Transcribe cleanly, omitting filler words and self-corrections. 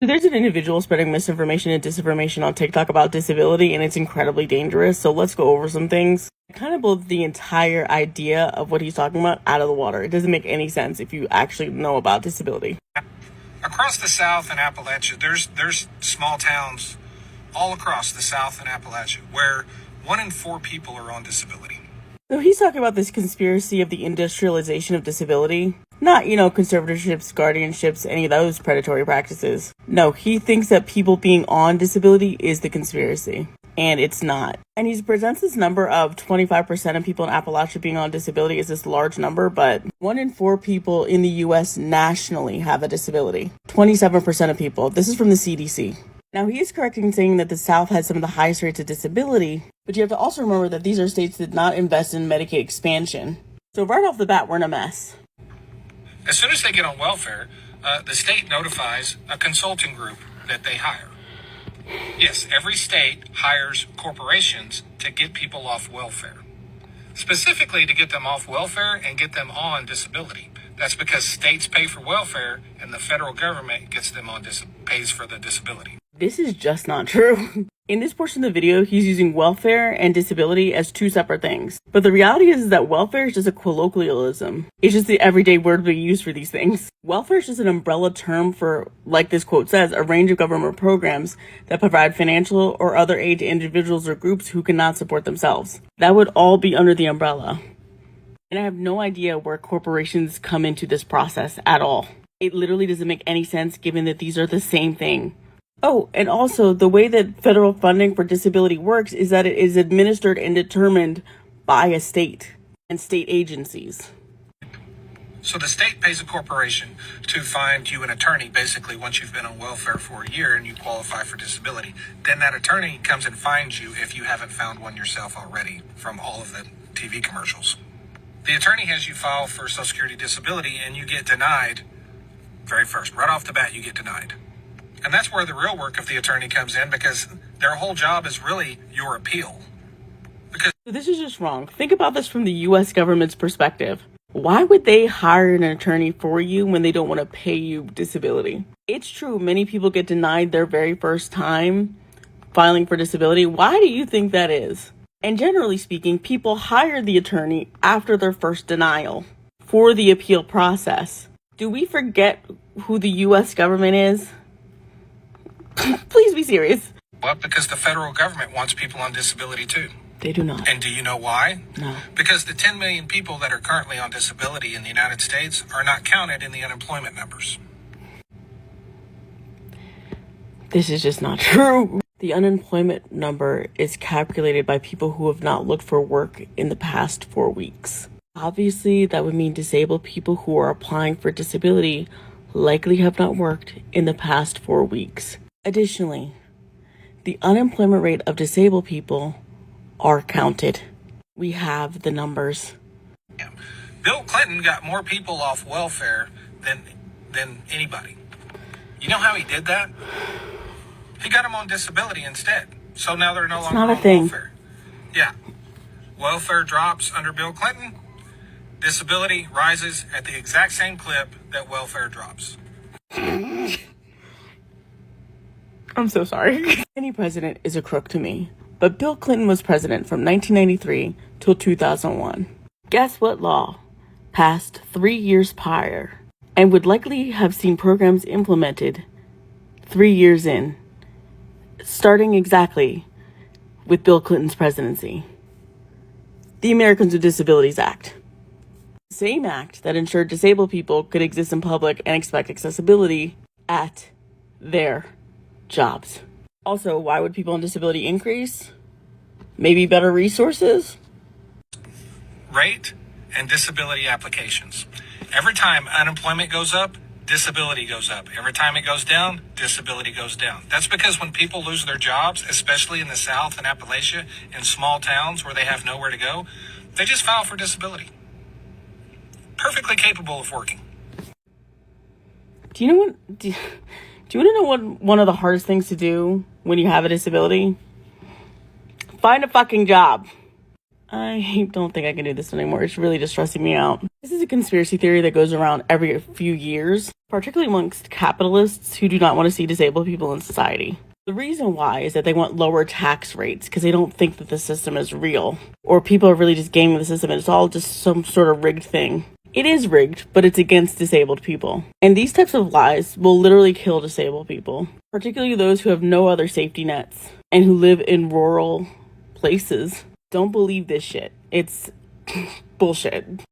There's an individual spreading misinformation and disinformation on TikTok about disability, and it's incredibly dangerous. So let's go over some things. It kind of blows the entire idea of what he's talking about out of the water. It doesn't make any sense if you actually know about disability. Across the South and Appalachia, there's small towns all across the South and Appalachia where 1 in 4 people are on disability. So he's talking about this conspiracy of the industrialization of disability. Not, conservatorships, guardianships, any of those predatory practices. No, he thinks that people being on disability is the conspiracy. And it's not. And he presents this number of 25% of people in Appalachia being on disability as this large number, but 1 in 4 people in the U.S. nationally have a disability. 27% of people. This is from the CDC. Now, he is correct in saying that the South has some of the highest rates of disability, but you have to also remember that these are states that did not invest in Medicaid expansion. So right off the bat, we're in a mess. As soon as they get on welfare, the state notifies a consulting group that they hire. Yes, every state hires corporations to get people off welfare, specifically to get them off welfare and get them on disability. That's because states pay for welfare and the federal government gets them on pays for the disability. This is just not true. In this portion of the video, he's using welfare and disability as 2 separate things. But the reality is that welfare is just a colloquialism. It's just the everyday word we use for these things. Welfare is just an umbrella term for, like this quote says, a range of government programs that provide financial or other aid to individuals or groups who cannot support themselves. That would all be under the umbrella. And I have no idea where corporations come into this process at all. It literally doesn't make any sense given that these are the same thing. Oh, and also the way that federal funding for disability works is that it is administered and determined by a state and state agencies. So the state pays a corporation to find you an attorney, basically, once you've been on welfare for a year and you qualify for disability. Then that attorney comes and finds you if you haven't found one yourself already from all of the TV commercials. The attorney has you file for Social Security disability and you get denied very first. Right off the bat, you get denied. And that's where the real work of the attorney comes in, because their whole job is really your appeal. Because this is just wrong. Think about this from the U.S. government's perspective. Why would they hire an attorney for you when they don't want to pay you disability? It's true, many people get denied their very first time filing for disability. Why do you think that is? And generally speaking, people hire the attorney after their first denial for the appeal process. Do we forget who the U.S. government is? Please be serious. Well, because the federal government wants people on disability too. They do not. And do you know why? No. Because the 10 million people that are currently on disability in the United States are not counted in the unemployment numbers. This is just not true. The unemployment number is calculated by people who have not looked for work in the past 4 weeks. Obviously, that would mean disabled people who are applying for disability likely have not worked in the past 4 weeks. Additionally, the unemployment rate of disabled people are counted. We have the numbers. Bill Clinton got more people off welfare than anybody. You know how he did that? He got them on disability instead. So now they're no longer not a on thing. welfare. Yeah. Welfare drops under Bill Clinton. Disability rises at the exact same clip that welfare drops. I'm so sorry. Any president is a crook to me. But Bill Clinton was president from 1993 till 2001. Guess what law passed 3 years prior and would likely have seen programs implemented 3 years in, starting exactly with Bill Clinton's presidency? The Americans with Disabilities Act. The same act that ensured disabled people could exist in public and expect accessibility at their jobs. Also, why would people on disability increase? Maybe better resources? Rate and disability applications. Every time unemployment goes up, disability goes up. Every time it goes down, disability goes down. That's because when people lose their jobs, especially in the South and Appalachia, in small towns where they have nowhere to go, they just file for disability. Perfectly capable of working. Do you want to know what one of the hardest things to do when you have a disability? Find a fucking job. I don't think I can do this anymore. It's really just stressing me out. This is a conspiracy theory that goes around every few years, particularly amongst capitalists who do not want to see disabled people in society. The reason why is that they want lower tax rates because they don't think that the system is real, or people are really just gaming the system and it's all just some sort of rigged thing. It is rigged, but it's against disabled people. And these types of lies will literally kill disabled people, particularly those who have no other safety nets and who live in rural places. Don't believe this shit. It's bullshit.